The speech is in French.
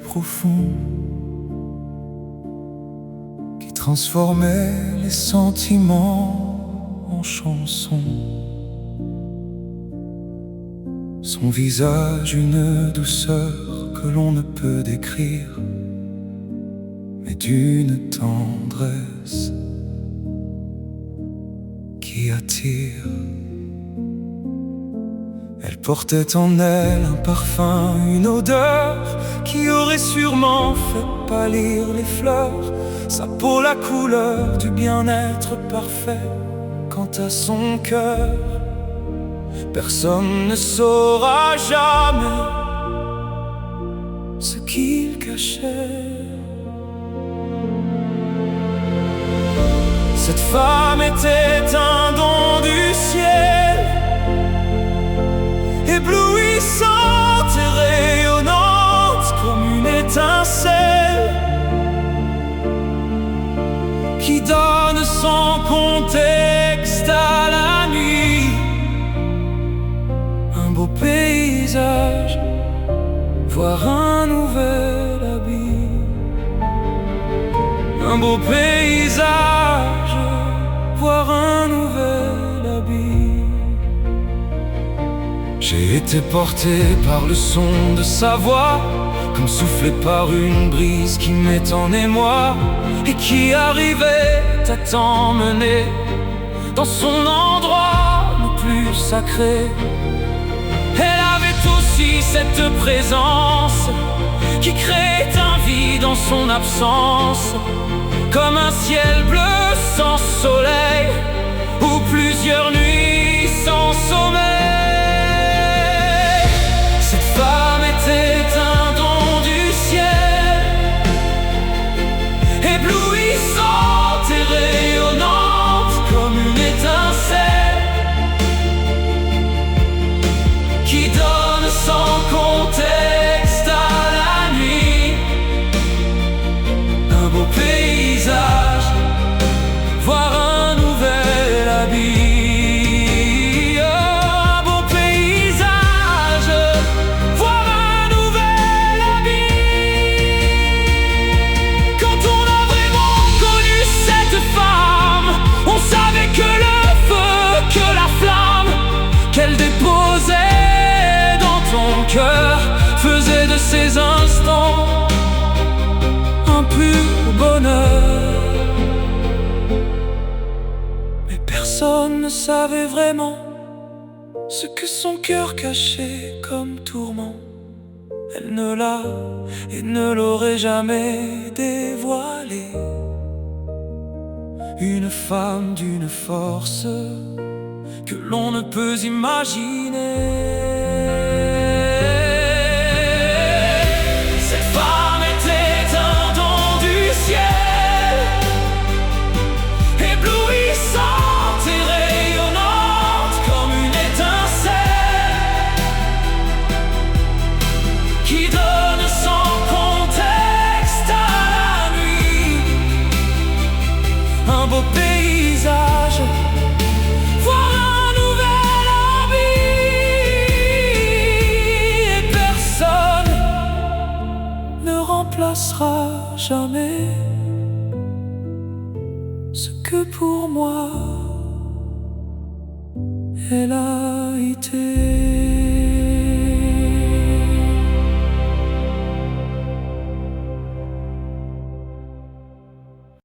profond qui transformait les sentiments en chansons. Son visage, une douceur que l'on ne peut décrire, mais d'une tendresse qui attire. Elle portait en elle un parfum, une odeur qui aurait sûrement fait pâlir les fleurs. Sa peau, la couleur du bien-être parfait. Quant à son cœur, personne ne saura jamais ce qu'il cachait. Cette femme était un don du ciel, éblouissante et rayonnante comme une étincelle qui donne son contexte à la nuit. Un beau paysage, voir un nouvel habit. Un beau paysage, voir un nouvel habit. J'ai été porté par le son de sa voix, comme soufflé par une brise qui met en émoi et qui arrivait à t'emmener dans son endroit le plus sacré. Elle avait aussi cette présence qui crée un vide en son absence, comme un ciel bleu sans soleil ou plusieurs nuits sans sommeil. Cette femme était un don du ciel, éblouissante et rayonnante comme une étincelle qui donne sans contexte à la nuit. Un beau paysage, voir un nouvel habit. Un beau paysage, voir un nouvel habit. Quand on a vraiment connu cette femme, on savait que le feu, que la flamme qu'elle déposait dans ton cœur faisait de ces instants un pur bonheur. Mais personne ne savait vraiment ce que son cœur cachait comme tourment. Elle ne l'a et ne l'aurait jamais dévoilé. Une femme d'une force que l'on ne peut imaginer. Cette femme était un don du ciel, éblouissante et rayonnante comme une étincelle qui donne son contexte à la nuit. Un beau paysage, voir un nouvel habit. Et personne ne remplacera jamais ce que pour moi elle a été.